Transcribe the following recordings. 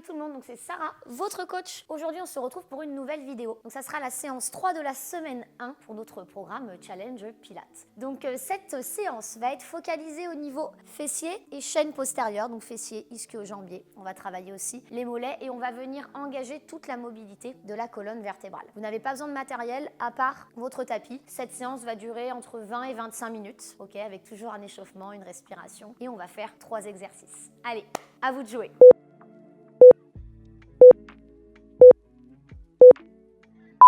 tout le monde, donc c'est Sarah, votre coach. Aujourd'hui, on se retrouve pour une nouvelle vidéo. Donc ça sera la séance 3 de la semaine 1 pour notre programme Challenge Pilates. Donc cette séance va être focalisée au niveau fessier et chaîne postérieure, donc fessier, ischio-jambier. On va travailler aussi les mollets et on va venir engager toute la mobilité de la colonne vertébrale. Vous n'avez pas besoin de matériel à part votre tapis. Cette séance va durer entre 20 et 25 minutes, ok, avec toujours un échauffement, une respiration et on va faire 3 exercices. Allez, à vous de jouer.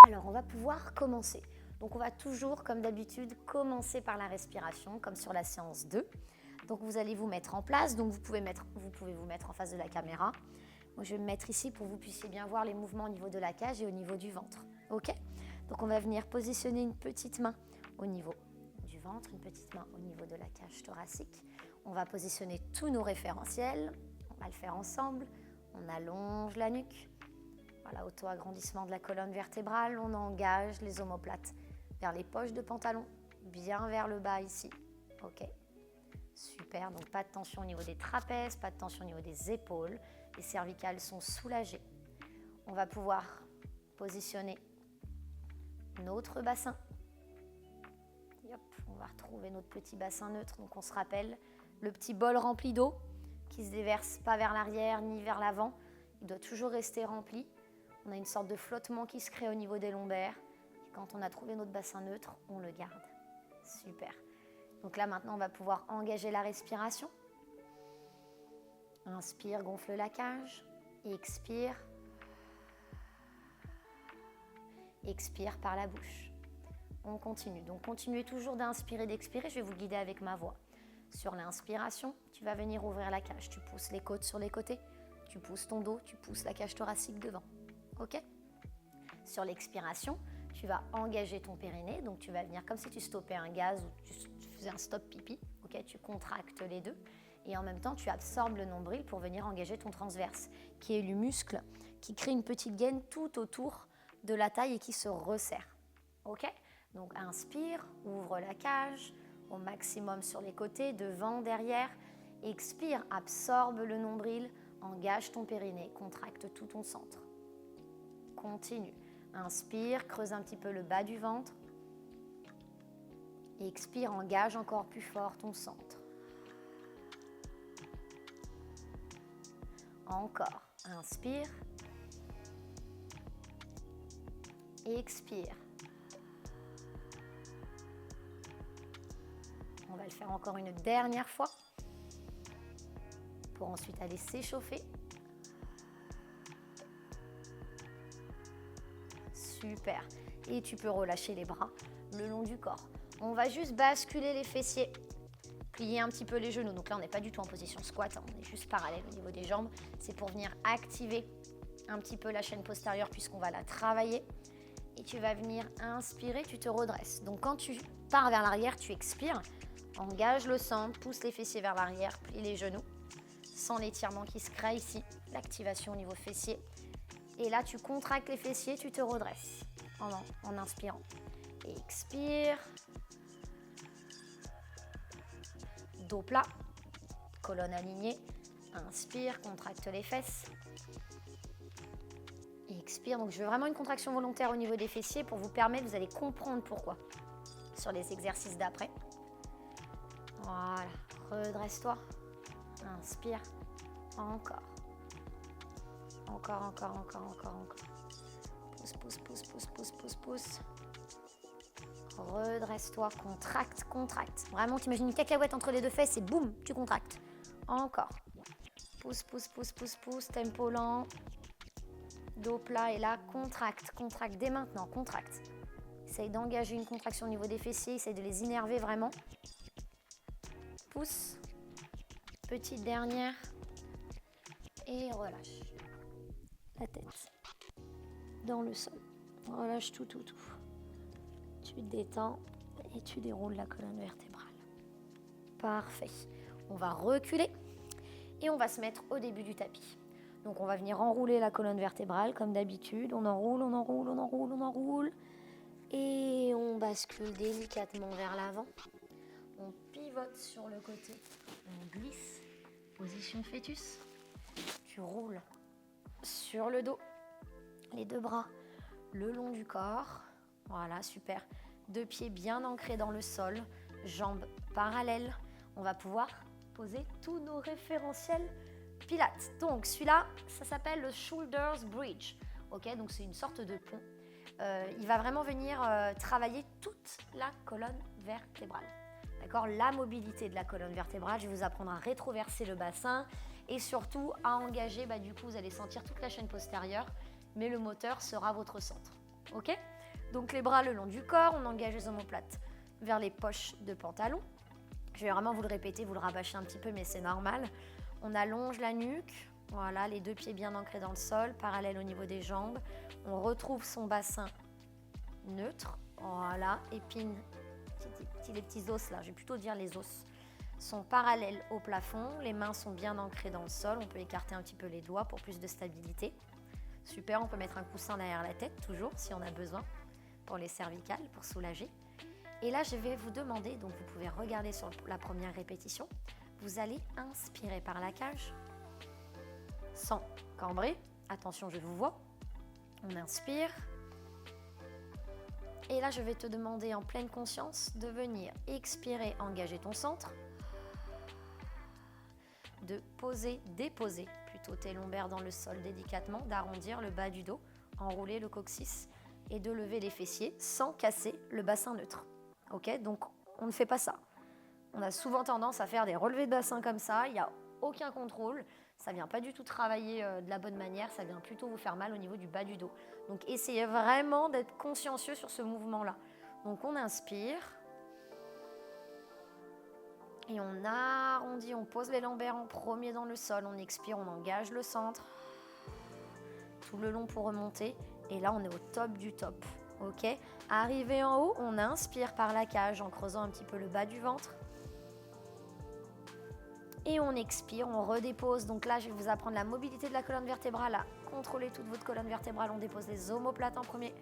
Alors, on va pouvoir commencer. Donc, on va toujours, comme d'habitude, commencer par la respiration, comme sur la séance 2. Donc, vous allez vous mettre en place. Donc, vous pouvez vous mettre en face de la caméra. Moi, je vais me mettre ici pour que vous puissiez bien voir les mouvements au niveau de la cage et au niveau du ventre. OK? Donc, on va venir positionner une petite main au niveau du ventre, une petite main au niveau de la cage thoracique. On va positionner tous nos référentiels. On va le faire ensemble. On allonge la nuque. Voilà, auto-agrandissement de la colonne vertébrale, on engage les omoplates vers les poches de pantalon, bien vers le bas ici. Ok, super, donc pas de tension au niveau des trapèzes, pas de tension au niveau des épaules. Les cervicales sont soulagées. On va pouvoir positionner notre bassin. Hop, on va retrouver notre petit bassin neutre, donc on se rappelle le petit bol rempli d'eau qui se déverse pas vers l'arrière ni vers l'avant. Il doit toujours rester rempli. On a une sorte de flottement qui se crée au niveau des lombaires. Et quand on a trouvé notre bassin neutre, on le garde. Super. Donc là, maintenant, on va pouvoir engager la respiration. Inspire, gonfle la cage. Expire. Expire par la bouche. On continue. Donc, continuez toujours d'inspirer, d'expirer. Je vais vous guider avec ma voix. Sur l'inspiration, tu vas venir ouvrir la cage. Tu pousses les côtes sur les côtés. Tu pousses ton dos. Tu pousses la cage thoracique devant. Ok. Sur l'expiration, tu vas engager ton périnée, donc tu vas venir comme si tu stoppais un gaz ou tu faisais un stop pipi. Ok, tu contractes les deux et en même temps tu absorbes le nombril pour venir engager ton transverse, qui est le muscle qui crée une petite gaine tout autour de la taille et qui se resserre. Ok, donc inspire, ouvre la cage au maximum sur les côtés, devant, derrière. Expire, absorbe le nombril, engage ton périnée, contracte tout ton centre. Continue. Inspire, creuse un petit peu le bas du ventre. Expire, engage encore plus fort ton centre. Encore. Inspire. Expire. On va le faire encore une dernière fois pour ensuite aller s'échauffer. Super. Et tu peux relâcher les bras le long du corps. On va juste basculer les fessiers, plier un petit peu les genoux. Donc là, on n'est pas du tout en position squat, hein. On est juste parallèle au niveau des jambes. C'est pour venir activer un petit peu la chaîne postérieure puisqu'on va la travailler. Et tu vas venir inspirer, tu te redresses. Donc quand tu pars vers l'arrière, tu expires. Engage le centre, pousse les fessiers vers l'arrière, plie les genoux. Sans l'étirement qui se crée ici, l'activation au niveau fessier. Et là, tu contractes les fessiers, tu te redresses en inspirant. Expire. Dos plat, colonne alignée. Inspire, contracte les fesses. Expire. Donc, je veux vraiment une contraction volontaire au niveau des fessiers pour vous permettre, vous allez comprendre pourquoi sur les exercices d'après. Voilà. Redresse-toi. Inspire. Encore. Encore. Pousse. Redresse-toi, contracte. Vraiment, t'imagines une cacahuète entre les deux fesses et boum, tu contractes. Encore. Pousse. Tempo lent. Dos plat et là, contracte dès maintenant, contracte. Essaye d'engager une contraction au niveau des fessiers, essaye de les innerver vraiment. Pousse. Petite dernière. Et relâche. La tête dans le sol. Relâche tout. Tu te détends et tu déroules la colonne vertébrale. Parfait. On va reculer et on va se mettre au début du tapis. Donc on va venir enrouler la colonne vertébrale comme d'habitude. On enroule. Et on bascule délicatement vers l'avant. On pivote sur le côté. On glisse. Position fœtus. Tu roules. sur le dos. Les deux bras le long du corps. Voilà, super. Deux pieds bien ancrés dans le sol, jambes parallèles. On va pouvoir poser tous nos référentiels pilates. Donc celui-là, ça s'appelle le Shoulders Bridge. Ok, donc c'est une sorte de pont. Il va vraiment venir travailler toute la colonne vertébrale. D'accord, la mobilité de la colonne vertébrale. Je vais vous apprendre à rétroverser le bassin et surtout à engager. Du coup, vous allez sentir toute la chaîne postérieure, mais le moteur sera votre centre. Ok, donc les bras le long du corps, on engage les omoplates vers les poches de pantalon. Je vais vraiment vous le répéter, vous le rabâcher un petit peu, mais c'est normal. On allonge la nuque, voilà, les deux pieds bien ancrés dans le sol, parallèles au niveau des jambes. On retrouve son bassin neutre, voilà, épines, les petits os là, je vais plutôt dire les os, sont parallèles au plafond. Les mains sont bien ancrées dans le sol, on peut écarter un petit peu les doigts pour plus de stabilité. Super, on peut mettre un coussin derrière la tête, toujours, si on a besoin, pour les cervicales, pour soulager. Et là, je vais vous demander, donc vous pouvez regarder sur la première répétition, vous allez inspirer par la cage, sans cambrer. Attention, je vous vois. On inspire. Et là, je vais te demander en pleine conscience de venir expirer, engager ton centre, de poser, déposer plutôt tes lombaires dans le sol délicatement, d'arrondir le bas du dos, enrouler le coccyx et de lever les fessiers sans casser le bassin neutre. Ok, donc on ne fait pas ça. On a souvent tendance à faire des relevés de bassin comme ça, il n'y a aucun contrôle, ça ne vient pas du tout travailler de la bonne manière, ça vient plutôt vous faire mal au niveau du bas du dos. Donc essayez vraiment d'être consciencieux sur ce mouvement-là. Donc on inspire. Et on arrondit, on pose les lombaires en premier dans le sol, on expire, on engage le centre, tout le long pour remonter. Et là, on est au top du top, ok ? Arrivé en haut, on inspire par la cage en creusant un petit peu le bas du ventre. Et on expire, on redépose. Donc là, je vais vous apprendre la mobilité de la colonne vertébrale, à contrôler toute votre colonne vertébrale. On dépose les omoplates en premier.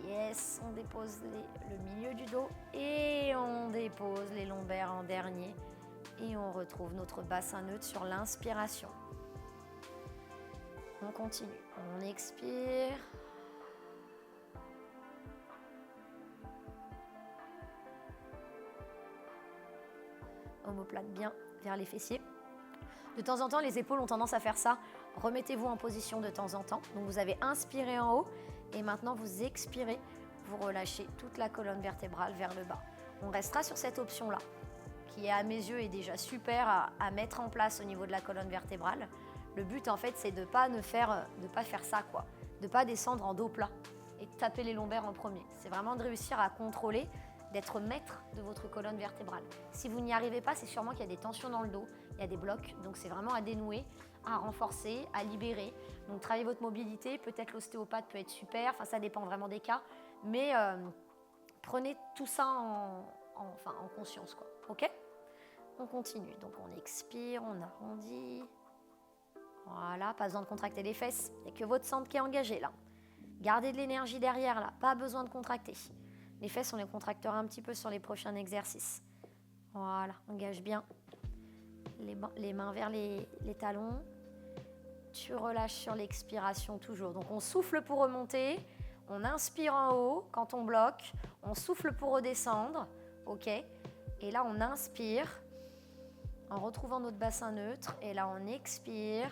Yes, on dépose le milieu du dos et on dépose les lombaires en dernier. Et on retrouve notre bassin neutre sur l'inspiration. On continue, on expire. Omoplate bien vers les fessiers. De temps en temps, les épaules ont tendance à faire ça. Remettez-vous en position de temps en temps. Donc vous avez inspiré en haut et maintenant vous expirez. Vous relâchez toute la colonne vertébrale vers le bas. On restera sur cette option-là, qui à mes yeux est déjà super à mettre en place au niveau de la colonne vertébrale. Le but en fait, c'est de pas faire ça, quoi. De pas descendre en dos plat et de taper les lombaires en premier. C'est vraiment de réussir à contrôler, d'être maître de votre colonne vertébrale. Si vous n'y arrivez pas, c'est sûrement qu'il y a des tensions dans le dos, il y a des blocs, donc c'est vraiment à dénouer, à renforcer, à libérer. Donc travaillez votre mobilité, peut-être l'ostéopathe peut être super, enfin ça dépend vraiment des cas, mais prenez tout ça en conscience, quoi. Ok ? On continue, donc on expire, on arrondit. Voilà, pas besoin de contracter les fesses, il n'y a que votre centre qui est engagé là. Gardez de l'énergie derrière là, pas besoin de contracter. Les fesses, on les contractera un petit peu sur les prochains exercices. Voilà, engage bien. Les mains vers les talons. Tu relâches sur l'expiration toujours. Donc on souffle pour remonter, on inspire en haut quand on bloque, on souffle pour redescendre, ok ? Et là on inspire en retrouvant notre bassin neutre et là on expire.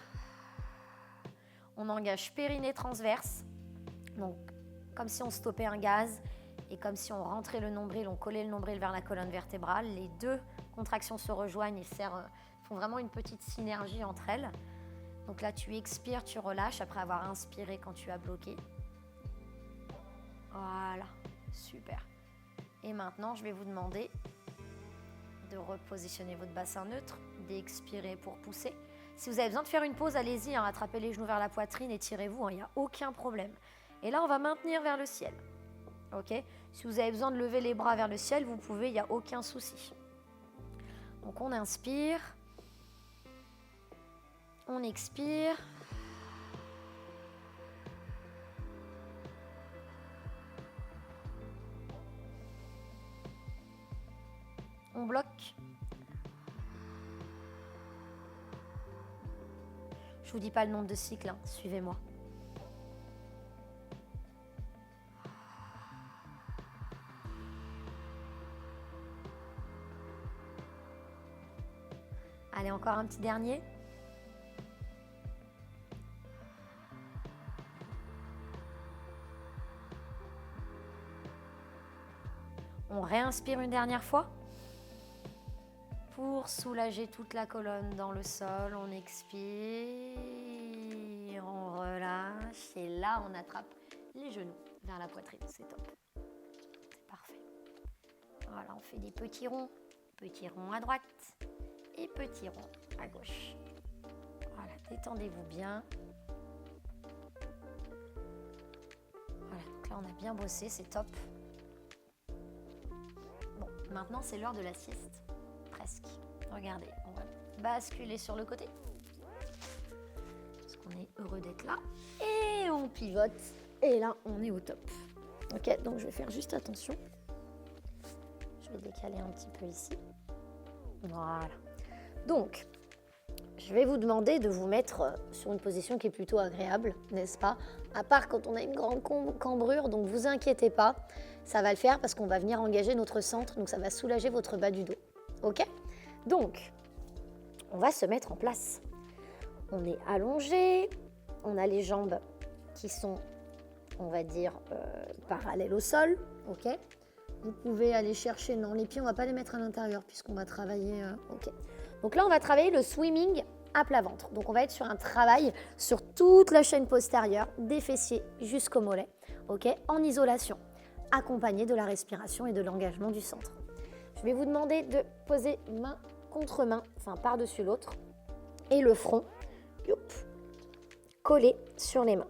On engage périnée transverse, donc comme si on stoppait un gaz et comme si on rentrait le nombril, on collait le nombril vers la colonne vertébrale. Les deux contractions se rejoignent et font vraiment une petite synergie entre elles. Donc là, tu expires, tu relâches après avoir inspiré quand tu as bloqué. Voilà, super. Et maintenant, je vais vous demander de repositionner votre bassin neutre, d'expirer pour pousser. Si vous avez besoin de faire une pause, allez-y, attrapez les genoux vers la poitrine et tirez-vous, il n'y a aucun problème. Et là, on va maintenir vers le ciel. Ok ? Si vous avez besoin de lever les bras vers le ciel, vous pouvez, il n'y a aucun souci. Donc on inspire. On expire. On bloque. Je Je vous dis pas le nombre de cycles, hein. Suivez-moi. Allez, encore un petit dernier. On réinspire une dernière fois. Pour soulager toute la colonne dans le sol, on expire, on relâche et là on attrape les genoux vers la poitrine, c'est top. C'est parfait. Voilà, on fait des petits ronds à droite et petits ronds à gauche. Voilà, détendez-vous bien. Voilà, donc là on a bien bossé, c'est top. Bon, maintenant c'est l'heure de la sieste. Presque. Regardez, on va basculer sur le côté. Parce qu'on est heureux d'être là. Et on pivote. Et là, on est au top. Ok, donc je vais faire juste attention. Je vais décaler un petit peu ici. Voilà. Donc, je vais vous demander de vous mettre sur une position qui est plutôt agréable, n'est-ce pas? À part quand on a une grande cambrure, donc vous inquiétez pas. Ça va le faire parce qu'on va venir engager notre centre. Donc ça va soulager votre bas du dos. Ok? Donc, on va se mettre en place. On est allongé, on a les jambes qui sont, on va dire, parallèles au sol. Ok? Vous pouvez aller chercher, non, les pieds, on ne va pas les mettre à l'intérieur puisqu'on va travailler. Ok. Donc là, on va travailler le swimming à plat ventre. Donc, on va être sur un travail sur toute la chaîne postérieure, des fessiers jusqu'au mollet. Ok? En isolation, accompagné de la respiration et de l'engagement du centre. Je vais vous demander de poser main contre main, enfin par-dessus l'autre, et le front collé sur les mains.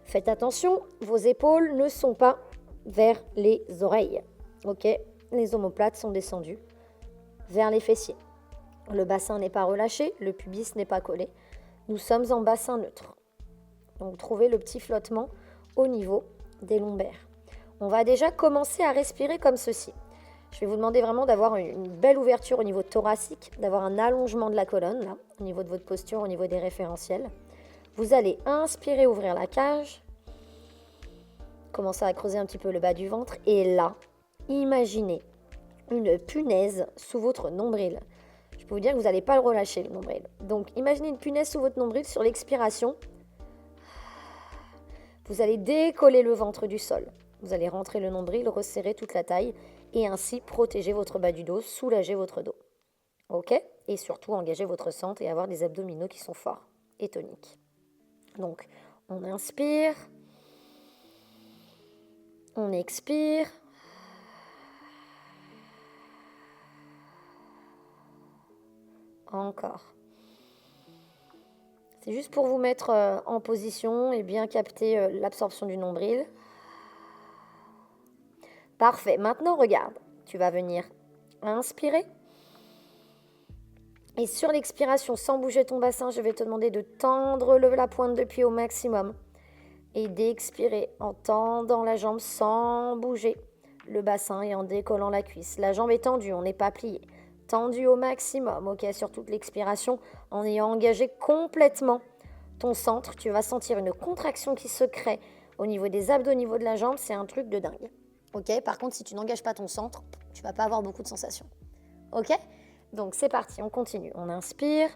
Faites attention, vos épaules ne sont pas vers les oreilles. Ok, les omoplates sont descendues vers les fessiers. Le bassin n'est pas relâché, le pubis n'est pas collé. Nous sommes en bassin neutre. Donc trouvez le petit flottement au niveau des lombaires. On va déjà commencer à respirer comme ceci. Je vais vous demander vraiment d'avoir une belle ouverture au niveau thoracique, d'avoir un allongement de la colonne, là, au niveau de votre posture, au niveau des référentiels. Vous allez inspirer, ouvrir la cage, commencer à creuser un petit peu le bas du ventre. Et là, imaginez une punaise sous votre nombril. Je peux vous dire que vous n'allez pas le relâcher, le nombril. Donc, imaginez une punaise sous votre nombril sur l'expiration. Vous allez décoller le ventre du sol. Vous allez rentrer le nombril, resserrer toute la taille et ainsi protéger votre bas du dos, soulager votre dos. Ok? Et surtout engager votre centre et avoir des abdominaux qui sont forts et toniques. Donc, on inspire, on expire. Encore. C'est juste pour vous mettre en position et bien capter l'absorption du nombril. Parfait. Maintenant, regarde. Tu vas venir inspirer. Et sur l'expiration, sans bouger ton bassin, je vais te demander de tendre la pointe de pied au maximum. Et d'expirer en tendant la jambe sans bouger le bassin et en décollant la cuisse. La jambe est tendue, on n'est pas plié. Tendu au maximum, ok, sur toute l'expiration, en ayant engagé complètement ton centre. Tu vas sentir une contraction qui se crée au niveau des abdos, au niveau de la jambe. C'est un truc de dingue. Ok, par contre, si tu n'engages pas ton centre, tu ne vas pas avoir beaucoup de sensations. Ok? Donc, c'est parti, on continue. On inspire.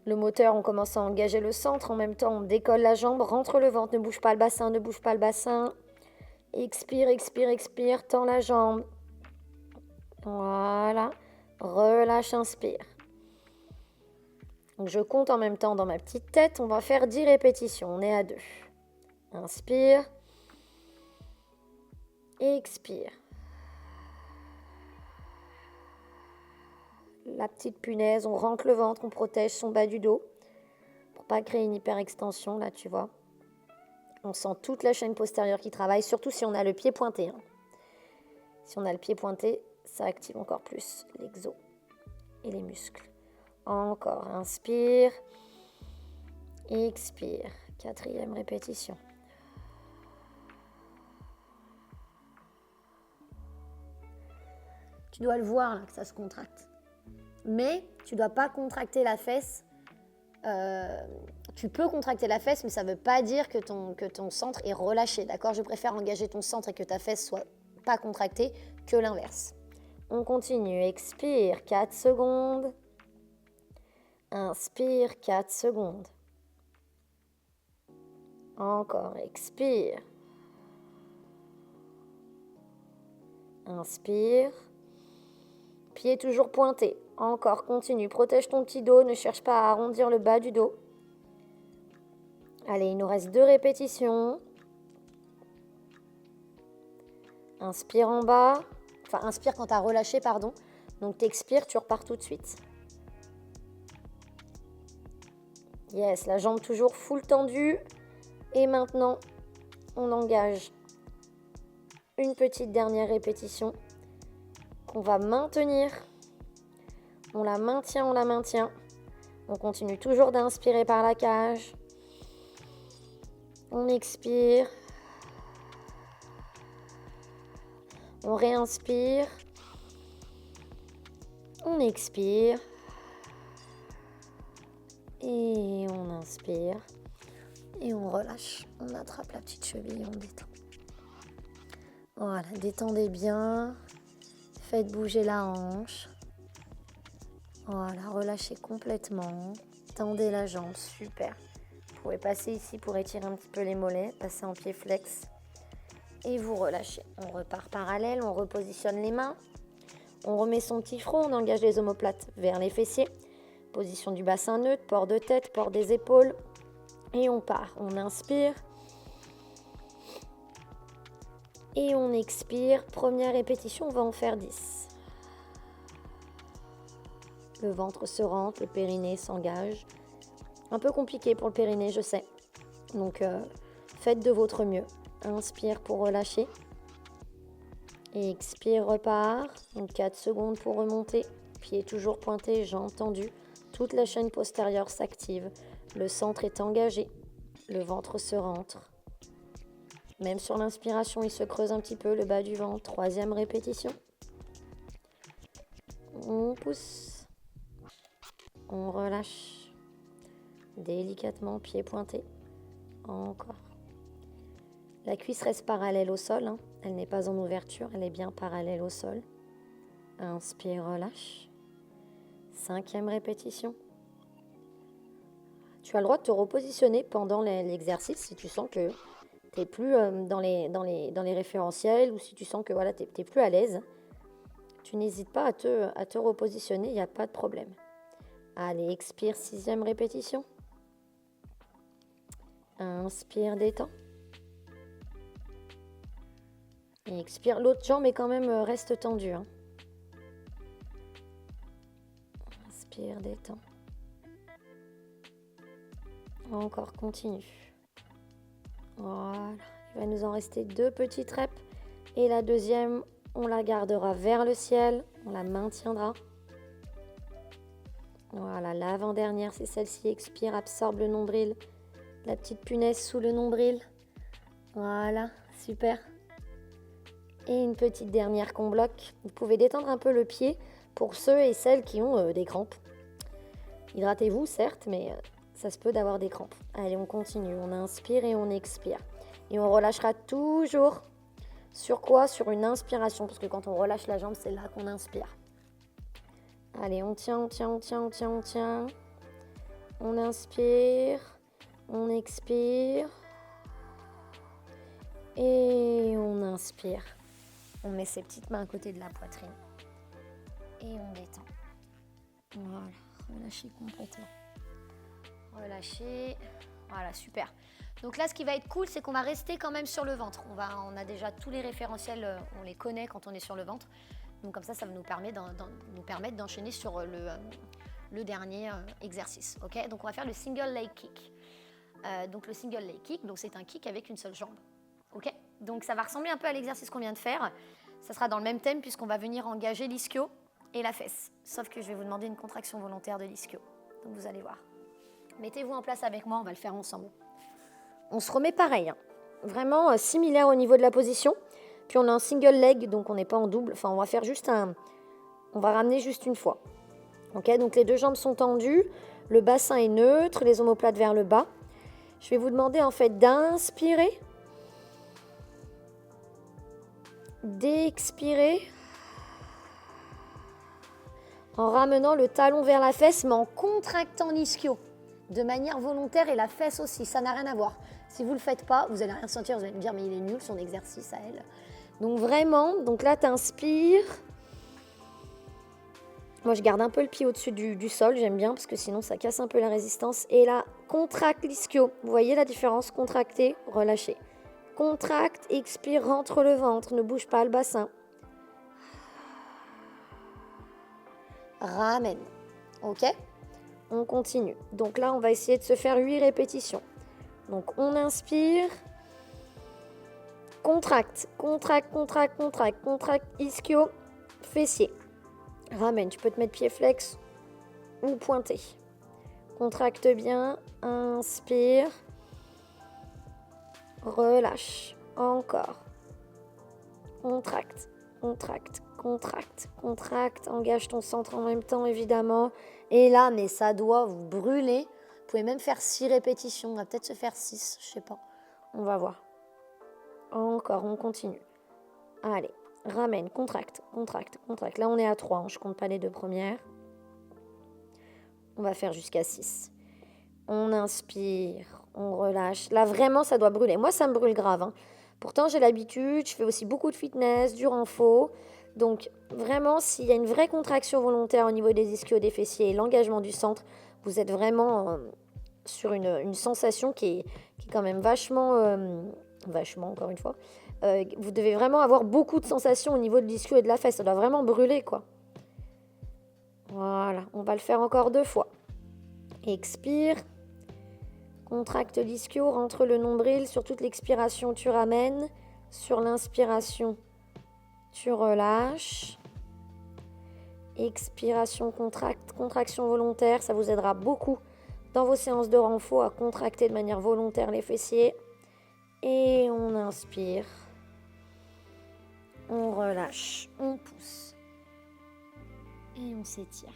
Le moteur, on commence à engager le centre. En même temps, on décolle la jambe, rentre le ventre. Ne bouge pas le bassin, ne bouge pas le bassin. Expire, expire, expire. Tends la jambe. Voilà. Relâche, inspire. Donc, je compte en même temps dans ma petite tête. On va faire 10 répétitions. On est à 2. Inspire. Expire. La petite punaise, on rentre le ventre, on protège son bas du dos pour pas créer une hyperextension, là, tu vois. On sent toute la chaîne postérieure qui travaille, surtout si on a le pied pointé. Hein. Si on a le pied pointé, ça active encore plus l'exo et les muscles. Encore, inspire, expire. 4e répétition. Tu dois le voir là, que ça se contracte. Mais tu ne dois pas contracter la fesse tu peux contracter la fesse, mais ça ne veut pas dire que ton centre est relâché, d'accord? Je préfère engager ton centre et que ta fesse soit pas contractée que l'inverse. On continue, expire 4 secondes. Inspire 4 secondes. Encore, expire. Inspire. Pied toujours pointé. Encore, continue. Protège ton petit dos. Ne cherche pas à arrondir le bas du dos. Allez, il nous reste 2 répétitions. Inspire en bas. Enfin, inspire quand tu as relâché, pardon. Donc, tu expires, tu repars tout de suite. Yes, la jambe toujours full tendue. Et maintenant, on engage une petite dernière répétition qu'on va maintenir. On la maintient, on la maintient. On continue toujours d'inspirer par la cage. On expire. On réinspire. On expire. Et on inspire. Et on relâche. On attrape la petite cheville et on détend. Voilà, détendez bien. Faites bouger la hanche. Voilà, relâchez complètement. Tendez la jambe, super. Vous pouvez passer ici pour étirer un petit peu les mollets, passer en pied flex. Et vous relâchez. On repart parallèle, on repositionne les mains. On remet son petit front, on engage les omoplates vers les fessiers. Position du bassin neutre, port de tête, port des épaules. Et on part. On inspire. Et on expire. Première répétition, on va en faire 10. Le ventre se rentre, le périnée s'engage. Un peu compliqué pour le périnée, je sais. Donc, faites de votre mieux. Inspire pour relâcher. Et expire, repart. Donc, 4 secondes pour remonter. Pied toujours pointé, jambes tendues. Toute la chaîne postérieure s'active. Le centre est engagé. Le ventre se rentre. Même sur l'inspiration, il se creuse un petit peu le bas du ventre. 3e répétition. On pousse. On relâche. Délicatement, pied pointé. Encore. La cuisse reste parallèle au sol. Hein. Elle n'est pas en ouverture, elle est bien parallèle au sol. Inspire, relâche. 5e répétition. Tu as le droit de te repositionner pendant l'exercice si tu sens que tu n'es plus dans les référentiels ou si tu sens que voilà, tu n'es plus à l'aise. Tu n'hésites pas à te repositionner, il n'y a pas de problème. Allez, expire, 6e répétition. Inspire, détends. Et expire, l'autre jambe est quand même reste tendue. Hein. Inspire, détends. Encore, continue. Voilà, il va nous en rester 2 petites reps. Et la deuxième, on la gardera vers le ciel, on la maintiendra. Voilà, l'avant-dernière, c'est celle-ci. Expire, absorbe le nombril. La petite punaise sous le nombril. Voilà, super. Et une petite dernière qu'on bloque. Vous pouvez détendre un peu le pied pour ceux et celles qui ont des crampes. Hydratez-vous, certes, mais ça se peut d'avoir des crampes. Allez, on continue. On inspire et on expire. Et on relâchera toujours. Sur quoi? Sur une inspiration. Parce que quand on relâche la jambe, c'est là qu'on inspire. Allez, on tient, on tient, on tient, on tient, on tient. On inspire. On expire. Et on inspire. On met ses petites mains à côté de la poitrine. Et on détend. Voilà, relâchez complètement. Relâchez. Voilà, super. Donc là, ce qui va être cool, c'est qu'on va rester quand même sur le ventre. On a déjà tous les référentiels, on les connaît quand on est sur le ventre. Donc comme ça va nous permettre d'enchaîner sur le dernier exercice. Okay, donc on va faire le single leg kick. Donc le single leg kick, donc c'est un kick avec une seule jambe. Okay, donc ça va ressembler un peu à l'exercice qu'on vient de faire. Ça sera dans le même thème puisqu'on va venir engager l'ischio et la fesse. Sauf que je vais vous demander une contraction volontaire de l'ischio. Donc vous allez voir. Mettez-vous en place avec moi, on va le faire ensemble. On se remet pareil, hein. Vraiment similaire au niveau de la position. Puis on a un single leg, donc on n'est pas en double. Enfin, on va faire juste on va ramener juste une fois. Ok, donc les 2 jambes sont tendues. Le bassin est neutre, les omoplates vers le bas. Je vais vous demander en fait d'inspirer, d'expirer, en ramenant le talon vers la fesse, mais en contractant l'ischio de manière volontaire et la fesse aussi, ça n'a rien à voir. Si vous ne le faites pas, vous n'allez rien sentir, vous allez me dire mais il est nul son exercice à elle. Donc vraiment, donc là tu inspires. Moi je garde un peu le pied au-dessus du sol, j'aime bien parce que sinon ça casse un peu la résistance. Et là, contracte l'ischio. Vous voyez la différence? Contracter, relâcher. Contracte, expire, rentre le ventre, ne bouge pas le bassin. Ramène. Ok? On continue. Donc là, on va essayer de se faire 8 répétitions. Donc on inspire. Contracte, contracte, contracte, contracte, contracte, ischio, fessier. Ramène, tu peux te mettre pied flex ou pointé. Contracte bien, inspire. Relâche. Encore. Contracte, contracte, contracte, contracte. Engage ton centre en même temps, évidemment. Et là, mais ça doit vous brûler. Vous pouvez même faire 6 répétitions. On va peut-être se faire 6, je sais pas. On va voir. Encore, on continue. Allez, ramène, contracte, contracte, contracte. Là, on est à 3, hein, je ne compte pas les 2 premières. On va faire jusqu'à 6. On inspire, on relâche. Là, vraiment, ça doit brûler. Moi, ça me brûle grave. Hein. Pourtant, j'ai l'habitude, je fais aussi beaucoup de fitness, du renfort. Donc, vraiment, s'il y a une vraie contraction volontaire au niveau des ischios, des fessiers et l'engagement du centre, vous êtes vraiment sur une sensation qui est quand même vachement, encore une fois. Vous devez vraiment avoir beaucoup de sensations au niveau de l'ischio et de la fesse. Ça doit vraiment brûler, quoi. Voilà, on va le faire encore 2 fois. Expire. Contracte l'ischio, rentre le nombril. Sur toute l'expiration, tu ramènes. Sur l'inspiration, tu relâches. Expiration, contraction volontaire. Ça vous aidera beaucoup dans vos séances de renfort à contracter de manière volontaire les fessiers. Et on inspire. On relâche. On pousse. Et on s'étire.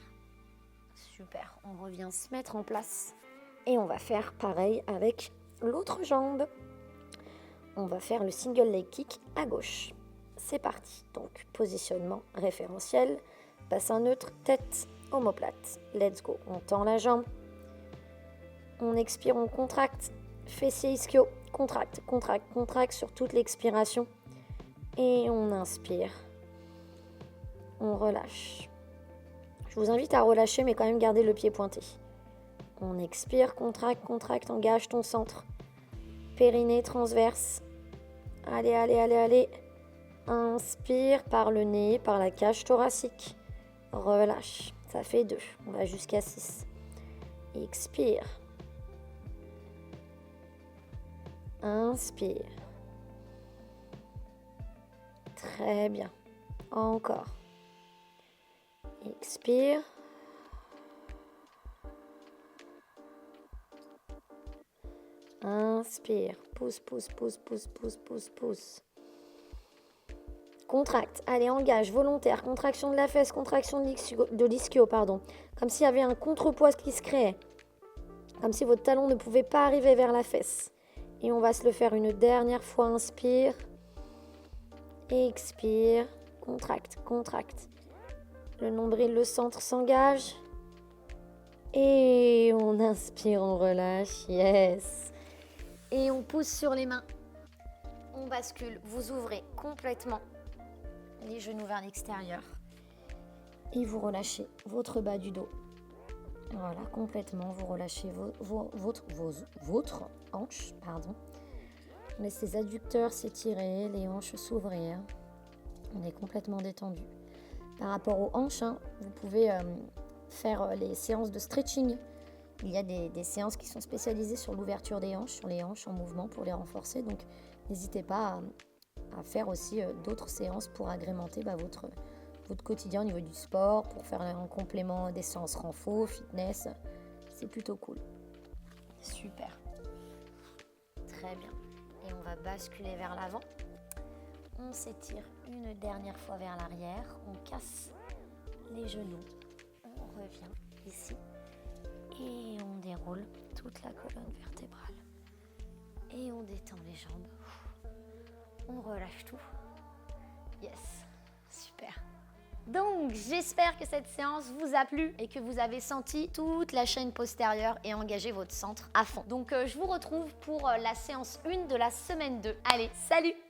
Super. On revient se mettre en place. Et on va faire pareil avec l'autre jambe. On va faire le single leg kick à gauche. C'est parti. Donc, positionnement référentiel. Bassin neutre, tête, omoplate. Let's go. On tend la jambe. On expire, on contracte. Fessier ischio. Contracte, contracte, contracte sur toute l'expiration. Et on inspire. On relâche. Je vous invite à relâcher, mais quand même garder le pied pointé. On expire, contracte, contracte, engage ton centre. Périnée transverse. Allez, allez, allez, allez. Inspire par le nez, par la cage thoracique. Relâche. Ça fait 2. On va jusqu'à 6. Expire. Inspire. Très bien. Encore. Expire. Inspire. Pousse, pousse, pousse, pousse, pousse, pousse, pousse. Contracte. Allez, engage. Volontaire. Contraction de la fesse, contraction de l'ischio, pardon. Comme s'il y avait un contrepoids qui se créait. Comme si votre talon ne pouvait pas arriver vers la fesse. Et on va se le faire une dernière fois. Inspire. Expire. Contracte, contracte. Le nombril, le centre s'engage. Et on inspire, on relâche. Yes. Et on pousse sur les mains. On bascule. Vous ouvrez complètement les genoux vers l'extérieur. Et vous relâchez votre bas du dos. Voilà, complètement. Vous relâchez votre hanche. Pardon. On laisse les adducteurs s'étirer, les hanches s'ouvrir. On est complètement détendu. Par rapport aux hanches, vous pouvez faire les séances de stretching. Il y a des séances qui sont spécialisées sur l'ouverture des hanches, sur les hanches en mouvement pour les renforcer. Donc, n'hésitez pas à faire aussi d'autres séances pour agrémenter votre quotidien au niveau du sport, pour faire un complément des séances renfort, fitness. C'est plutôt cool. Super. Très bien. Et on va basculer vers l'avant. On s'étire une dernière fois vers l'arrière. On casse les genoux. On revient ici. Et on déroule toute la colonne vertébrale. Et on détend les jambes. On relâche tout. Yes, super. Donc, j'espère que cette séance vous a plu et que vous avez senti toute la chaîne postérieure et engagé votre centre à fond. Donc, je vous retrouve pour la séance 1 de la semaine 2. Allez, salut!